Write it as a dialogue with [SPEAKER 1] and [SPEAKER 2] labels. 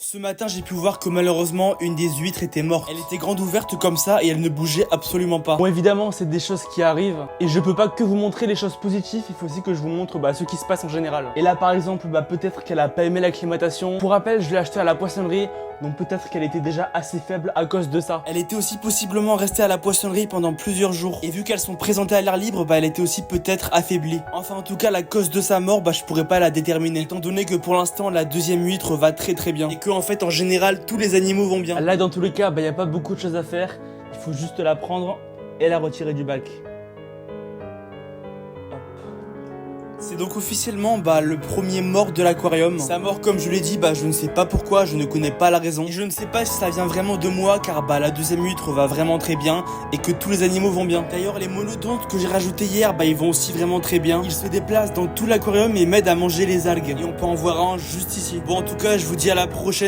[SPEAKER 1] Ce matin, j'ai pu voir que malheureusement, une des huîtres était morte. Elle était grande ouverte comme ça et elle ne bougeait absolument pas.
[SPEAKER 2] Bon, évidemment, c'est des choses qui arrivent. Et je peux pas que vous montrer les choses positives, il faut aussi que je vous montre ce qui se passe en général. Et là, par exemple, peut-être qu'elle a pas aimé l'acclimatation. Pour rappel, je l'ai acheté à la poissonnerie, donc peut-être qu'elle était déjà assez faible à cause de ça.
[SPEAKER 1] Elle était aussi possiblement restée à la poissonnerie pendant plusieurs jours. Et vu qu'elles sont présentées à l'air libre, elle était aussi peut-être affaiblie. Enfin, en tout cas, la cause de sa mort, je pourrais pas la déterminer. Étant donné que pour l'instant, la deuxième huître va très bien. Et que en fait, en général, tous les animaux vont bien.
[SPEAKER 2] Là, dans tous les cas, y a pas beaucoup de choses à faire. Il faut juste la prendre et la retirer du bac.
[SPEAKER 1] C'est donc officiellement le premier mort de l'aquarium. Sa mort, comme je l'ai dit, je ne sais pas pourquoi, je ne connais pas la raison. Et je ne sais pas si ça vient vraiment de moi, car la deuxième huître va vraiment très bien et que tous les animaux vont bien. D'ailleurs, les monodontes que j'ai rajoutés hier, ils vont aussi vraiment très bien. Ils se déplacent dans tout l'aquarium et m'aident à manger les algues. Et on peut en voir un juste ici. Bon, en tout cas, je vous dis à la prochaine.